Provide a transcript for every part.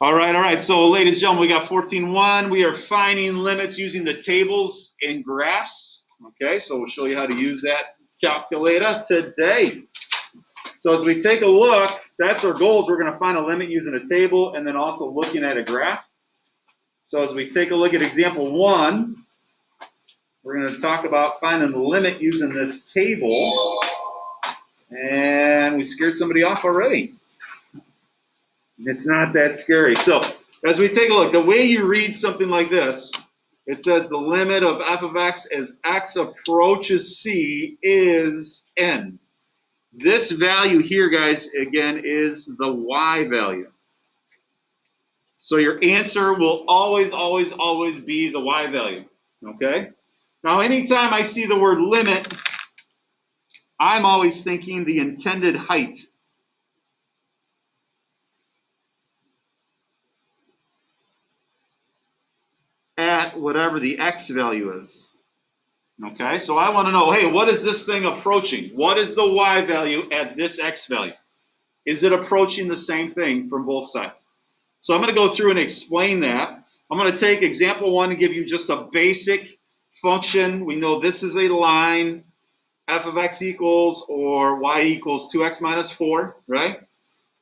All right. So, ladies and gentlemen, we got 14.1. We are finding limits using the tables and graphs. Okay, so we'll show you how to use that calculator today. So as we take a look, that's our goals. We're going to find a limit using a table and then also looking at a graph. So as we take a look at example 1, we're going to talk about finding the limit using this table. And we scared somebody off already. It's not that scary. So as we take a look, the way you read something like this, it says the limit of f of x as x approaches c is n. This value here, guys, again, is the y value. So your answer will always be the y value, okay? Now, anytime I see the word limit, I'm always thinking the intended height. At whatever the x value is. Okay, so I want to know, hey, what is this thing approaching? What is the y value at this x value? Is it approaching the same thing from both sides? So I'm going to go through and explain that. I'm going to take example 1 and give you just a basic function. We know this is a line, f of x equals or y equals 2x minus 4, right?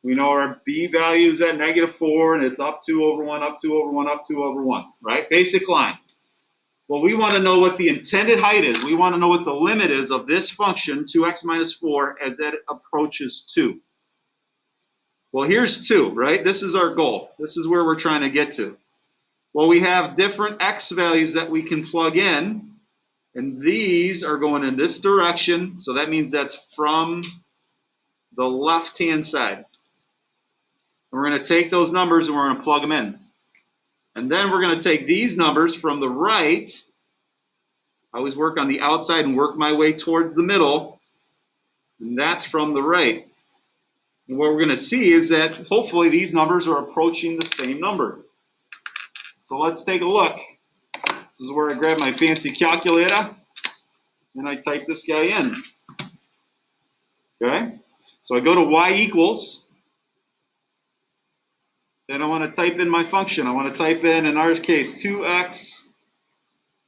We know our b value is at -4, and it's up 2 over 1, up 2 over 1, up 2 over 1, right? Basic line. Well, we want to know what the intended height is. We want to know what the limit is of this function, 2x minus 4, as it approaches 2. Well, here's 2, right? This is our goal. This is where we're trying to get to. Well, we have different x values that we can plug in, and these are going in this direction, so that means that's from the left-hand side. We're going to take those numbers and we're going to plug them in. And then we're going to take these numbers from the right. I always work on the outside and work my way towards the middle. And that's from the right. And what we're going to see is that hopefully these numbers are approaching the same number. So let's take a look. This is where I grab my fancy calculator and I type this guy in. Okay? So I go to y equals. Then I want to type in my function. I want to type in our case, 2x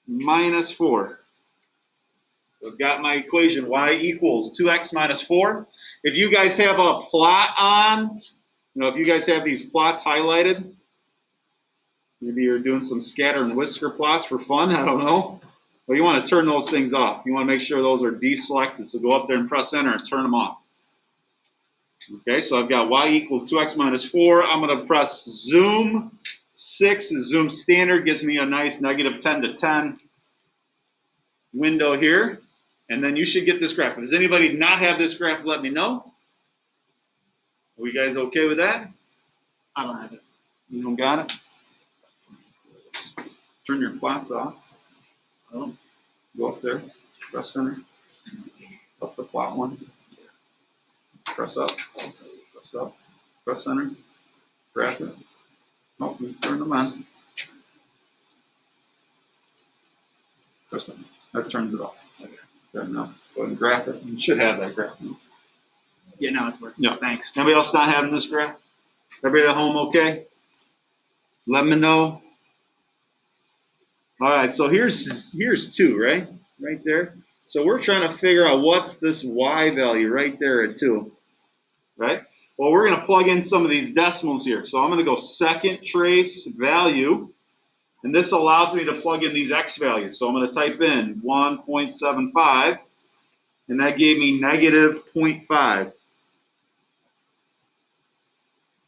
minus 4. So I've got my equation, y equals 2x minus 4. If you guys have a plot on, if you guys have these plots highlighted, maybe you're doing some scatter and whisker plots for fun, I don't know. But you want to turn those things off. You want to make sure those are deselected. So go up there and press enter and turn them off. Okay, so I've got y equals 2x minus 4. I'm going to press zoom 6. Zoom standard gives me a nice -10 to 10 window here. And then you should get this graph. Does anybody not have this graph? Let me know. Are you guys okay with that? I don't have it. You don't got it? Turn your plots off. Oh, go up there. Press enter. Up the plot one. Press up. Press up. Press enter. Graph it. Oh, turn them on. Press enter. That turns it off. Okay. Good enough. Go ahead and graph it. You should have that graph now. Yeah, now it's working. Yeah. Thanks. Anybody else not having this graph? Everybody at home okay? Let me know. All right, so here's 2, right? Right there. So we're trying to figure out what's this y value right there at 2, right? Well, we're going to plug in some of these decimals here. So I'm going to go second trace value, and this allows me to plug in these x values. So I'm going to type in 1.75, and that gave me -0.5.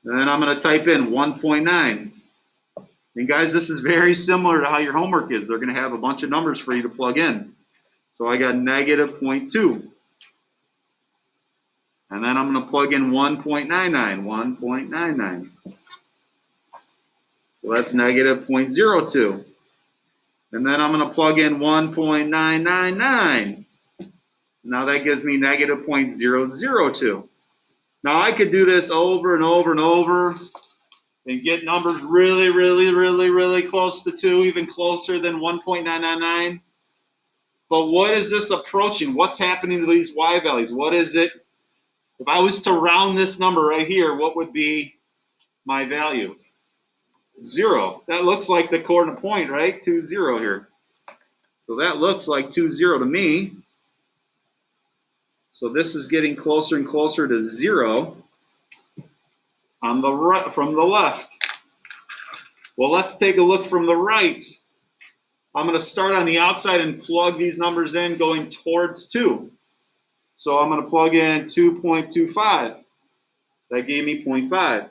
And then I'm going to type in 1.9. And guys, this is very similar to how your homework is. They're going to have a bunch of numbers for you to plug in. So I got -0.2. And then I'm going to plug in 1.99, 1.99. So that's -0.02. And then I'm going to plug in 1.999. Now that gives me -0.002. Now I could do this over and over and over and get numbers really close to 2, even closer than 1.999. But what is this approaching? What's happening to these y values? What is it? If I was to round this number right here, what would be my value? 0. That looks like the coordinate point, right? 2, 0 here. So that looks like 2, 0 to me. So this is getting closer and closer to 0 on the right, from the left. Well, let's take a look from the right. I'm going to start on the outside and plug these numbers in going towards 2. So I'm going to plug in 2.25. That gave me 0.5.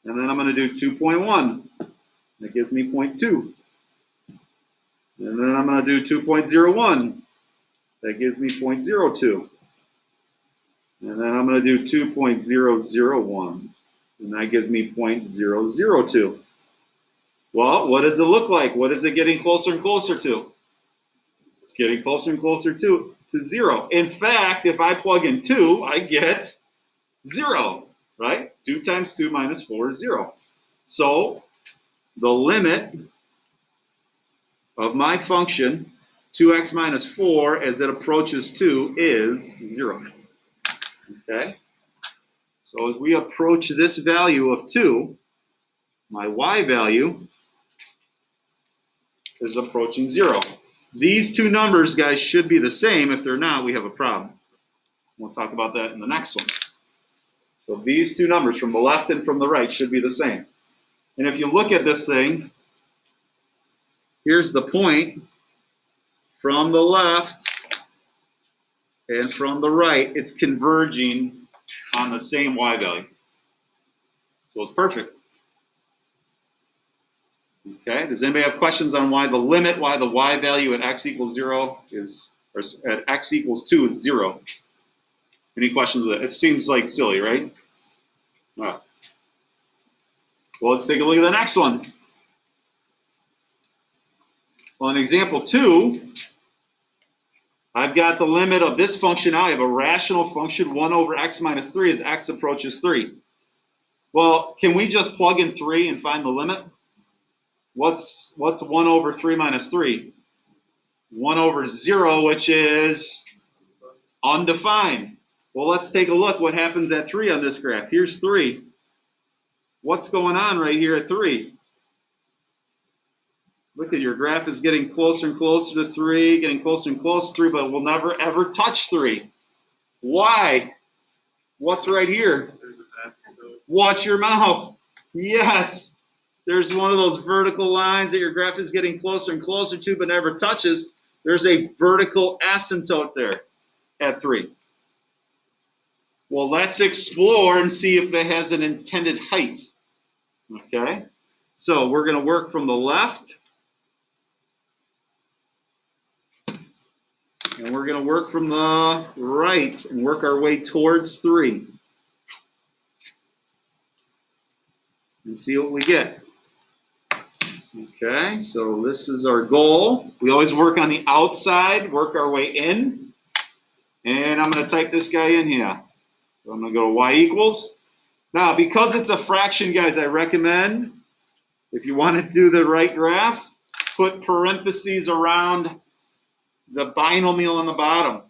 And then I'm going to do 2.1. That gives me 0.2. And then I'm going to do 2.01. That gives me 0.02. And then I'm going to do 2.001. And that gives me 0.002. Well, what does it look like? What is it getting closer and closer to? It's getting closer and closer to 0. In fact, if I plug in 2, I get 0, right? 2 times 2 minus 4 is 0. So the limit of my function, 2x minus 4, as it approaches 2, is 0. Okay? So as we approach this value of 2, my y value is approaching 0. These two numbers, guys, should be the same. If they're not, we have a problem. We'll talk about that in the next one. So these two numbers from the left and from the right should be the same. And if you look at this thing, here's the point from the left and from the right. It's converging on the same y value. So it's perfect. Okay, does anybody have questions on why the limit, why the y value at x equals 0 is, or at x equals 2 is 0? Any questions with it? It seems like silly, right? All right. Well, let's take a look at the next one. Well, in example 2, I've got the limit of this function now. I have a rational function, 1 over x minus 3 as x approaches 3. Well, can we just plug in 3 and find the limit? What's 1 over 3 minus 3? 1 over 0, which is undefined. Well, let's take a look what happens at 3 on this graph. Here's 3. What's going on right here at 3? Look at your graph is getting closer and closer to 3, getting closer and closer to 3, but we'll never ever touch 3. Why? What's right here? Watch your mouth. Yes. There's one of those vertical lines that your graph is getting closer and closer to but never touches. There's a vertical asymptote there at 3. Well, let's explore and see if it has an intended height. Okay? So we're going to work from the left. And we're going to work from the right and work our way towards 3. And see what we get. Okay, so this is our goal. We always work on the outside, work our way in. And I'm going to type this guy in here. So I'm going to go to y equals. Now, because it's a fraction, guys, I recommend, if you want to do the right graph, put parentheses around the binomial on the bottom.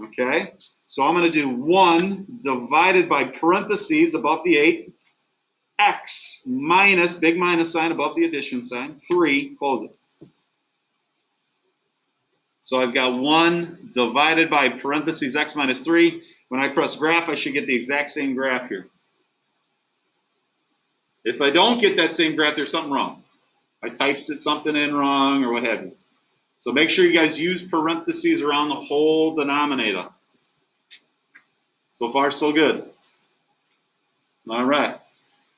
Okay, so I'm going to do 1 divided by parentheses above the 8, x minus, big minus sign above the addition sign, 3, close it. So I've got 1 divided by parentheses x minus 3. When I press graph, I should get the exact same graph here. If I don't get that same graph, there's something wrong. I typed something in wrong or what have you. So make sure you guys use parentheses around the whole denominator. So far, so good. All right.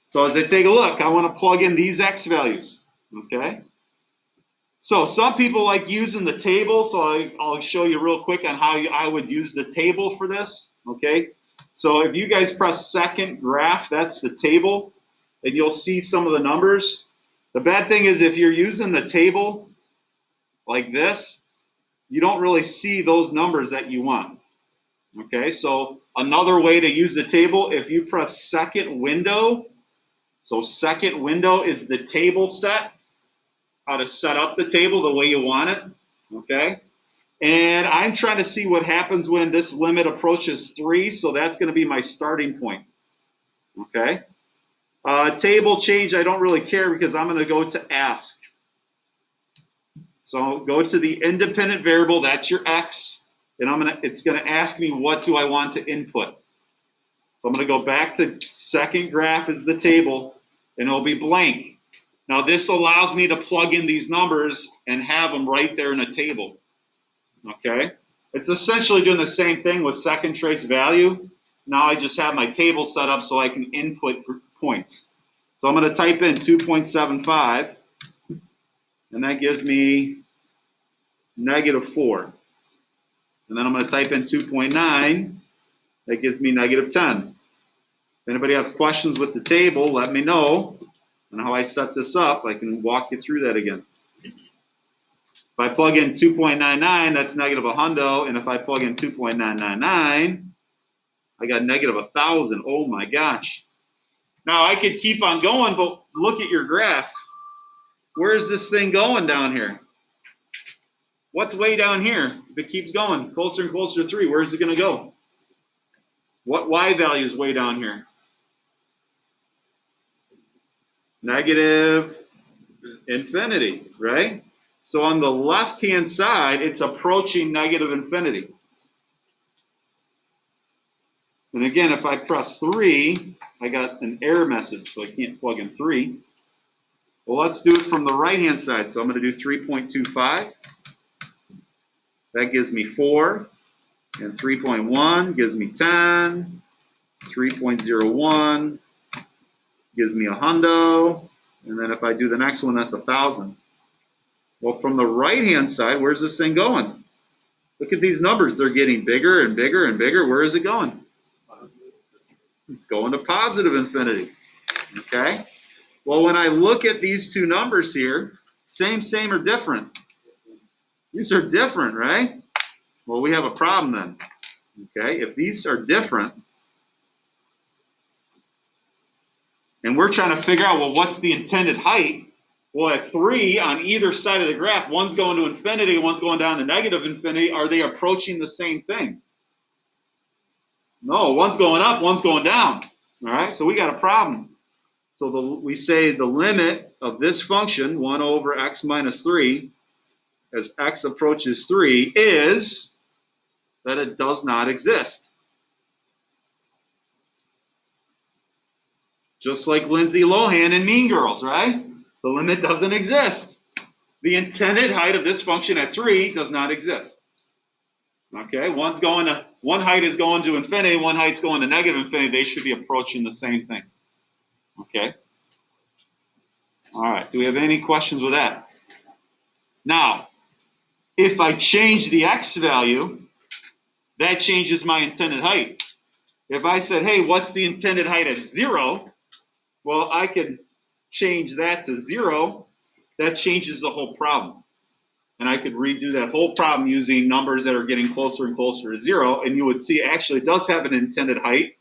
So as I take a look, I want to plug in these x values. Okay. So some people like using the table, so I'll show you real quick on how I would use the table for this. Okay. So if you guys press second graph, that's the table, and you'll see some of the numbers. The bad thing is if you're using the table like this, you don't really see those numbers that you want. Okay, so another way to use the table, if you press second window, so second window is the table set, how to set up the table the way you want it, okay? And I'm trying to see what happens when this limit approaches 3, so that's going to be my starting point, okay? Table change, I don't really care because I'm going to go to ask. So go to the independent variable, that's your x, and it's going to ask me what do I want to input. So I'm going to go back to second graph is the table, and it'll be blank. Now this allows me to plug in these numbers and have them right there in a table. Okay? It's essentially doing the same thing with second trace value. Now I just have my table set up so I can input points. So I'm going to type in 2.75, and that gives me -4. And then I'm going to type in 2.9, that gives me -10. If anybody has questions with the table, let me know on how I set this up. I can walk you through that again. If I plug in 2.99, that's -100, and if I plug in 2.999, I got -1,000. Oh my gosh. Now I could keep on going, but look at your graph. Where is this thing going down here? What's way down here? If it keeps going closer and closer to 3, where is it going to go? What y value is way down here? Negative infinity, right? So on the left-hand side, it's approaching negative infinity. And again, if I press 3, I got an error message, so I can't plug in 3. Well, let's do it from the right-hand side. So I'm going to do 3.25. That gives me 4. And 3.1 gives me 10. 3.01 gives me 100. And then if I do the next one, that's 1,000. Well, from the right-hand side, where's this thing going? Look at these numbers. They're getting bigger and bigger and bigger. Where is it going? It's going to positive infinity. Okay? Well, when I look at these two numbers here, same, or different? These are different, right? Well, we have a problem then. Okay? If these are different, and we're trying to figure out, well, what's the intended height? Well, at 3 on either side of the graph, one's going to infinity, one's going down to negative infinity. Are they approaching the same thing? No, one's going up, one's going down. All right, so we got a problem. So we say the limit of this function, 1 over x minus 3, as x approaches 3, is that it does not exist. Just like Lindsay Lohan in Mean Girls, right? The limit doesn't exist. The intended height of this function at 3 does not exist. Okay, one height is going to infinity, one height's going to negative infinity. They should be approaching the same thing. Okay. All right, do we have any questions with that? Now, if I change the x value, that changes my intended height. If I said, hey, what's the intended height at 0? Well, I could change that to 0. That changes the whole problem. And I could redo that whole problem using numbers that are getting closer and closer to 0. And you would see, actually, it does have an intended height.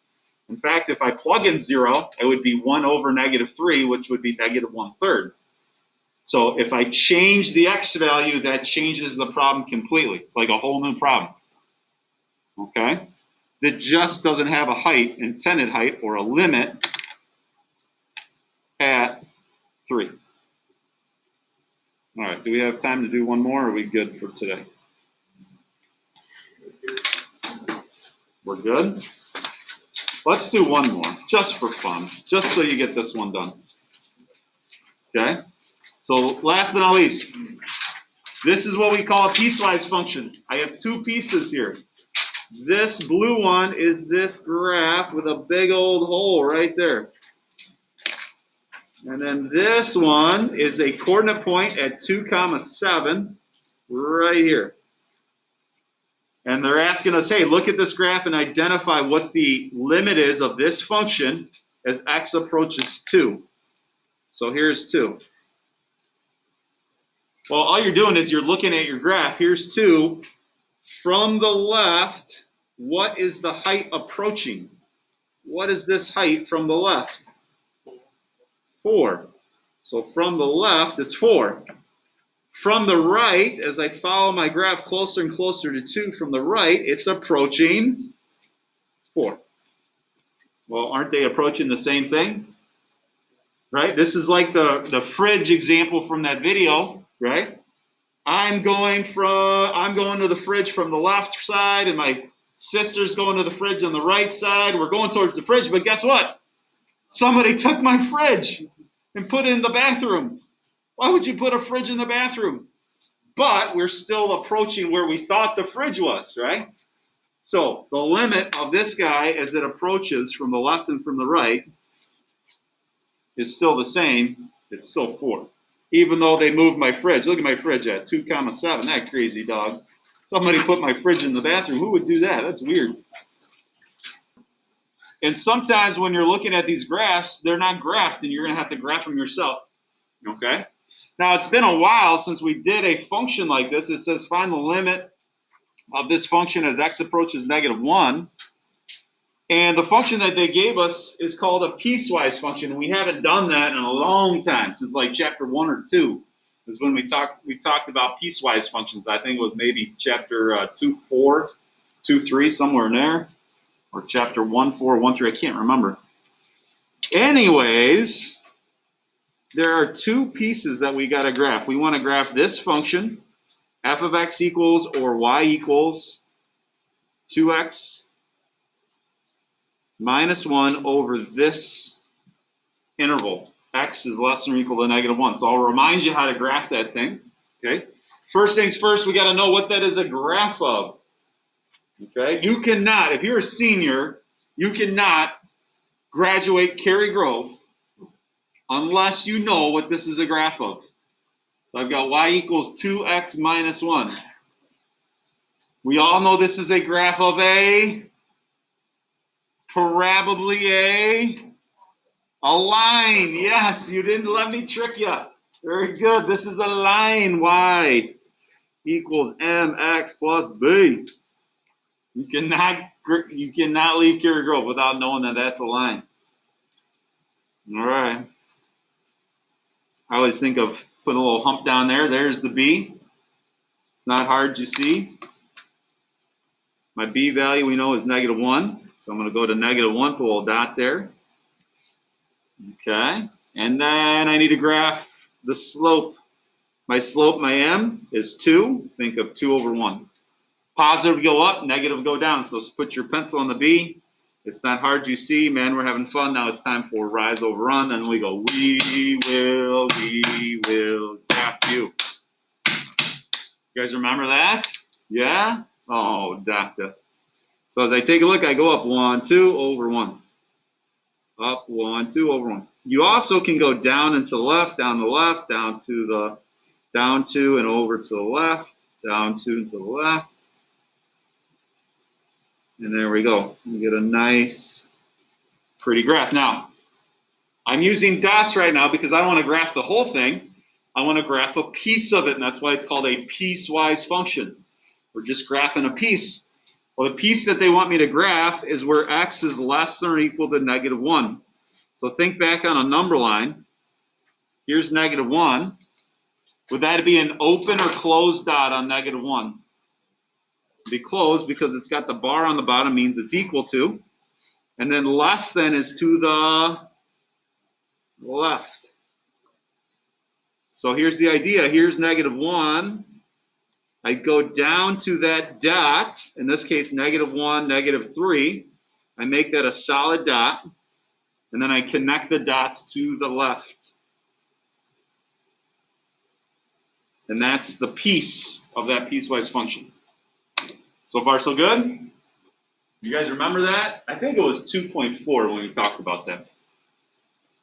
In fact, if I plug in 0, it would be 1 over -3, which would be -1/3. So if I change the x value, that changes the problem completely. It's like a whole new problem. Okay? That just doesn't have a height, intended height, or a limit at 3. All right, do we have time to do one more, or are we good for today? We're good? Let's do one more, just for fun, just so you get this one done. Okay? So last but not least, this is what we call a piecewise function. I have 2 pieces here. This blue one is this graph with a big old hole right there. And then this one is a coordinate point at 2, 7, right here. And they're asking us, hey, look at this graph and identify what the limit is of this function as x approaches 2. So here's 2. Well, all you're doing is you're looking at your graph. Here's 2. From the left, what is the height approaching? What is this height from the left? 4. So from the left, it's 4. From the right, as I follow my graph closer and closer to 2 from the right, it's approaching 4. Well, aren't they approaching the same thing? right? This is like the fridge example from that video, right? I'm going to the fridge from the left side, and my sister's going to the fridge on the right side. We're going towards the fridge, but guess what? Somebody took my fridge and put it in the bathroom. Why would you put a fridge in the bathroom? But we're still approaching where we thought the fridge was, right? So the limit of this guy as it approaches from the left and from the right is still the same. It's still 4. Even though they moved my fridge. Look at my fridge at 2,7. That crazy dog. Somebody put my fridge in the bathroom. Who would do that? That's weird. And sometimes when you're looking at these graphs, they're not graphed, and you're going to have to graph them yourself. Okay? Now, it's been a while since we did a function like this. It says find the limit of this function as x approaches -1. And the function that they gave us is called a piecewise function. We haven't done that in a long time, since like chapter 1 or 2 is when we talked about piecewise functions. I think it was maybe chapter 2.4, 2.3, somewhere in there, or chapter 1.4, 1.3. I can't remember. Anyways, there are 2 pieces that we got to graph. We want to graph this function, f of x equals or y equals 2x minus 1 over this interval. X is less than or equal to -1. So I'll remind you how to graph that thing. Okay. First things first, we got to know what that is a graph of. Okay. You cannot, if you're a senior, you cannot graduate Cary Grove unless you know what this is a graph of. So I've got y equals 2x minus 1. We all know this is a graph of probably a line. Yes, you didn't let me trick you. Very good. This is a line. Y equals mx plus b. You cannot leave Cary Grove without knowing that that's a line. All right. I always think of putting a little hump down there. There's the b. It's not hard to see. My b value we know is -1. So I'm going to go to -1, put a little dot there. Okay. And then I need to graph the slope. My slope, my m, is 2. Think of 2 over 1. Positive go up, negative go down. So put your pencil on the B. It's not hard, you see. Man, we're having fun. Now it's time for rise over run. And we go, we will graph you. You guys remember that? Yeah? Oh, doctor. So as I take a look, I go up 1, 2, over 1. Up 1, 2, over 1. You also can go down and to the left, down the left, down 2 and over to the left, down 2 and to the left. And there we go. You get a nice, pretty graph. Now, I'm using dots right now because I want to graph the whole thing. I want to graph a piece of it, and that's why it's called a piecewise function. We're just graphing a piece. Well, the piece that they want me to graph is where x is less than or equal to -1. So think back on a number line. Here's -1. Would that be an open or closed dot on -1? It'd be closed because it's got the bar on the bottom, means it's equal to. And then less than is to the left. So here's the idea. Here's -1. I go down to that dot, in this case, -1, -3. I make that a solid dot, and then I connect the dots to the left. And that's the piece of that piecewise function. So far, so good? You guys remember that? I think it was 2.4 when we talked about that.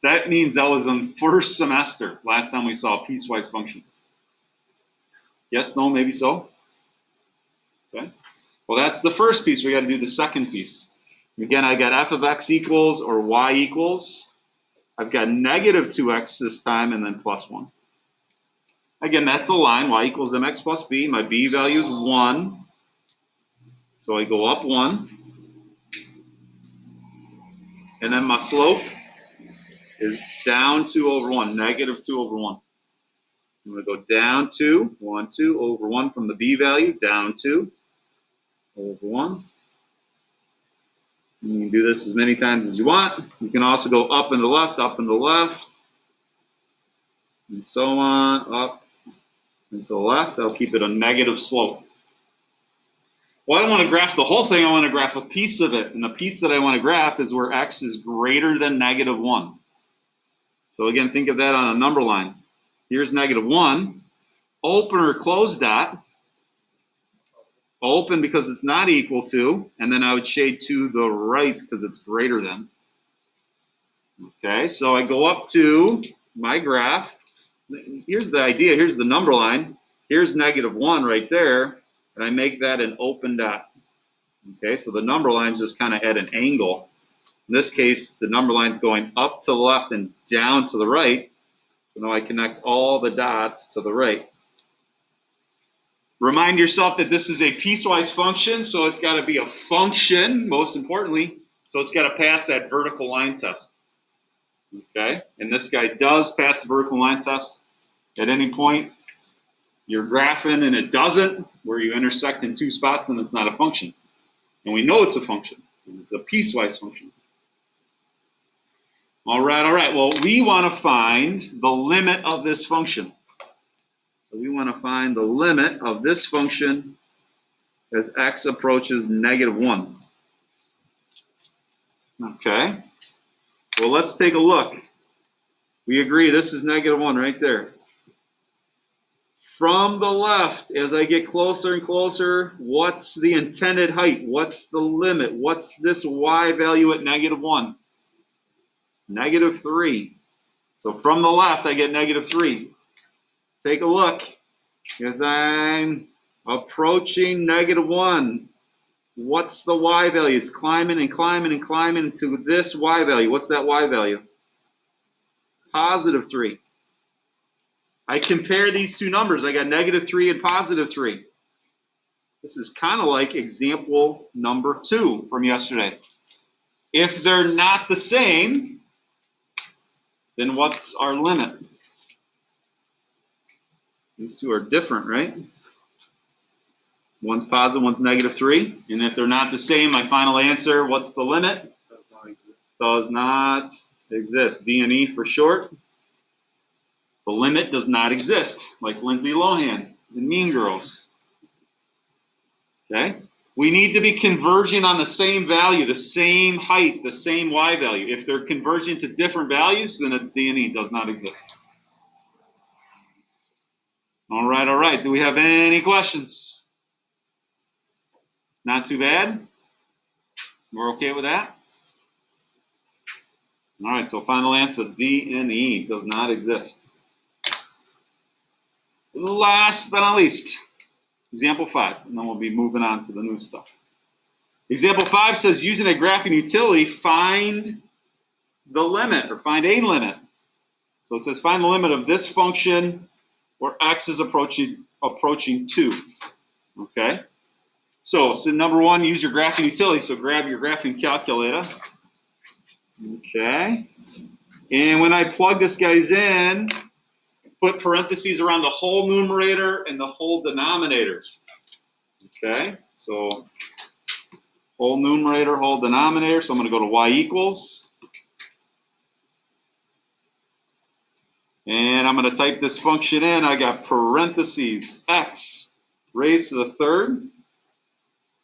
That means that was in first semester, last time we saw a piecewise function. Yes, no, maybe so? Okay. Well, that's the first piece. We got to do the second piece. Again, I got f of x equals or y equals. I've got -2x this time and then +1. Again, that's a line. Y equals mx plus b. My b value is 1. So I go up 1. And then my slope is down 2 over 1, -2 over 1. I'm going to go down 2, 1, 2 over 1 from the b value, down 2 over 1. You can do this as many times as you want. You can also go up and to the left, up and to the left. and so on, up and to the left. I'll keep it a negative slope. Well, I don't want to graph the whole thing. I want to graph a piece of it. And the piece that I want to graph is where x is greater than negative 1. So again, think of that on a number line. Here's negative 1. Open or close dot. Open because it's not equal to. And then I would shade to the right because it's greater than. Okay, so I go up to my graph. Here's the idea. Here's the number line. Here's negative 1 right there. And I make that an open dot. Okay, so the number line's just kind of at an angle. In this case, the number line's going up to the left and down to the right. So now I connect all the dots to the right. Remind yourself that this is a piecewise function, so it's got to be a function, most importantly. So it's got to pass that vertical line test. Okay, and this guy does pass the vertical line test. At any point, you're graphing and it doesn't, where you intersect in two spots, then it's not a function. And we know it's a function, because it's a piecewise function. All right. Well, we want to find the limit of this function. So we want to find the limit of this function as x approaches negative 1. Okay. Well, let's take a look. We agree this is negative 1 right there. From the left, as I get closer and closer, what's the intended height? What's the limit? What's this y value at negative 1? Negative 3. So from the left, I get negative 3. Take a look. As I'm approaching negative 1, what's the y value? It's climbing and climbing and climbing to this y value. What's that y value? Positive 3. I compare these two numbers. I got negative 3 and positive 3. This is kind of like example number 2 from yesterday. If they're not the same, then what's our limit? These two are different, right? One's positive, one's negative 3. And if they're not the same, my final answer, what's the limit? Does not exist. D and E for short. The limit does not exist, like Lindsay Lohan in Mean Girls. Okay? We need to be converging on the same value, the same height, the same y value. If they're converging to different values, then it's D and E, does not exist. All right. Do we have any questions? Not too bad? We're okay with that? All right, so final answer, D and E does not exist. Last but not least, example 5, and then we'll be moving on to the new stuff. Example 5 says, using a graphing utility, find the limit, or find a limit. So it says, find the limit of this function where x is approaching 2. Okay? So number 1, use your graphing utility. So grab your graphing calculator. Okay? And when I plug this guy's in, put parentheses around the whole numerator and the whole denominator. Okay, so whole numerator, whole denominator. So I'm going to go to y equals. And I'm going to type this function in. I got parentheses x raised to the third.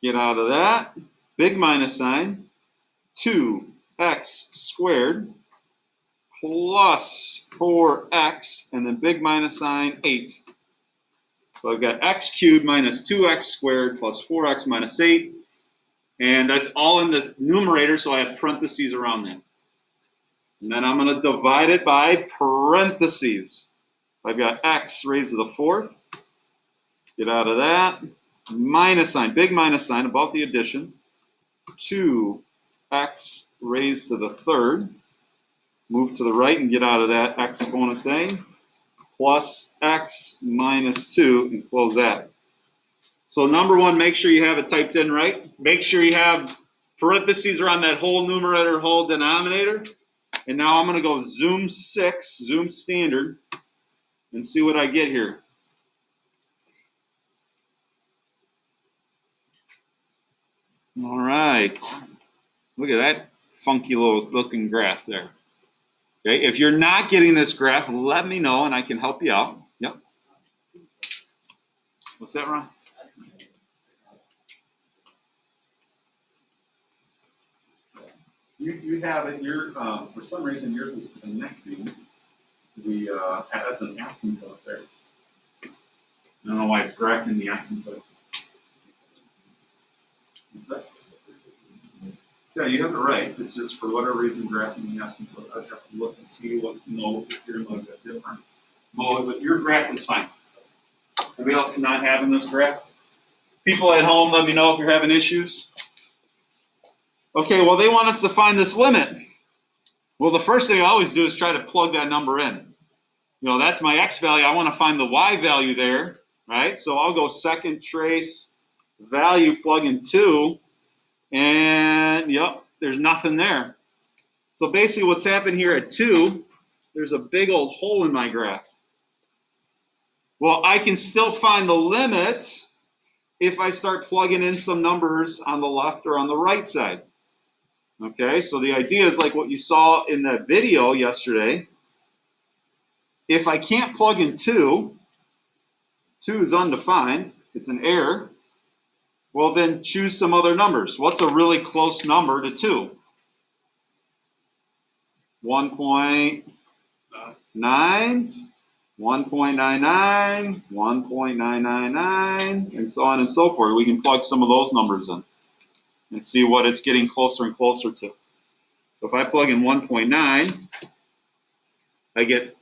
Get out of that. Big minus sign. 2x squared plus 4x, and then big minus sign 8. So I've got x cubed minus 2x squared plus 4x minus 8. And that's all in the numerator, so I have parentheses around that. And then I'm going to divide it by parentheses. I've got x raised to the fourth. Get out of that. Minus sign, big minus sign above the addition. 2x raised to the third. Move to the right and get out of that exponent thing. Plus x minus 2 and close that. So number 1, make sure you have it typed in right. Make sure you have parentheses around that whole numerator, whole denominator. And now I'm going to go zoom 6, zoom standard, and see what I get here. All right. Look at that funky little looking graph there. Okay, if you're not getting this graph, let me know and I can help you out. Yep. What's that, Ron? You have it. You're for some reason yours is connecting. That's an asymptote there. I don't know why it's graphing the asymptote. Yeah, you have it right. It's just for whatever reason graphing the asymptote. I'd have to look and see what if you're a little bit different. Well, but your graph is fine. Anybody else not having this graph? People at home, let me know if you're having issues. Okay, well, they want us to find this limit. Well, the first thing I always do is try to plug that number in. That's my x value. I want to find the y value there, right? So I'll go second trace value, plug in 2, and yep, there's nothing there. So basically what's happened here at 2, there's a big old hole in my graph. Well, I can still find the limit if I start plugging in some numbers on the left or on the right side. Okay, so the idea is like what you saw in that video yesterday. If I can't plug in 2 is undefined, it's an error, well then choose some other numbers. What's a really close number to 2? 1.9, 1.99, 1.999, and so on and so forth. We can plug some of those numbers in and see what it's getting closer and closer to. So if I plug in 1.9, I get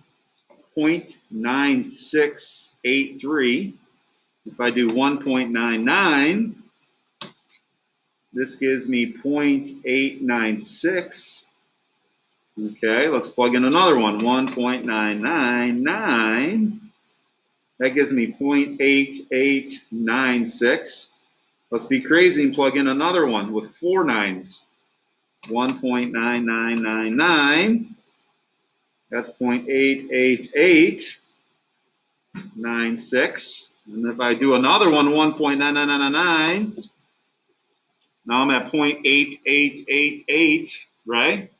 0.9683. If I do 1.99, this gives me 0.896. Okay, let's plug in another one, 1.999. That gives me 0.8896. Let's be crazy and plug in another one with 4 nines. 1.9999. That's 0.88896. And if I do another one, 1.99999, now I'm at 0.8888, right?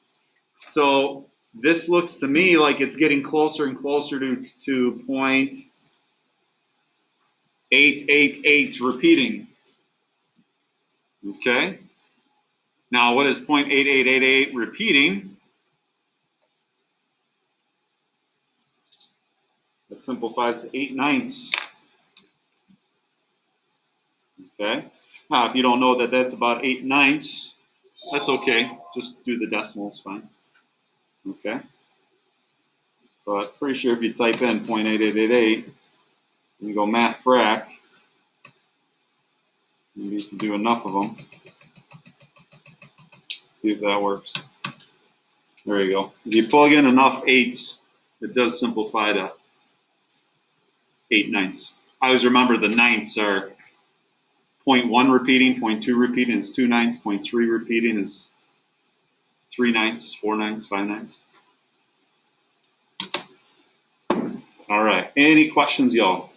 So this looks to me like it's getting closer and closer to 0.888 repeating. Okay. Now what is 0.8888 repeating? That simplifies to 8/9. Okay. Now if you don't know that that's about 8/9, that's okay. Just do the decimals, fine. Okay. But pretty sure if you type in 0.8888, you go math frac, maybe you can do enough of them. See if that works. There you go. If you plug in enough 8s, it does simplify to 8/9. I always remember the 9ths are 0.1 repeating, 0.2 repeating is 2/9, 0.3 repeating is 3/9, 4/9, 5/9. All right. Any questions, y'all?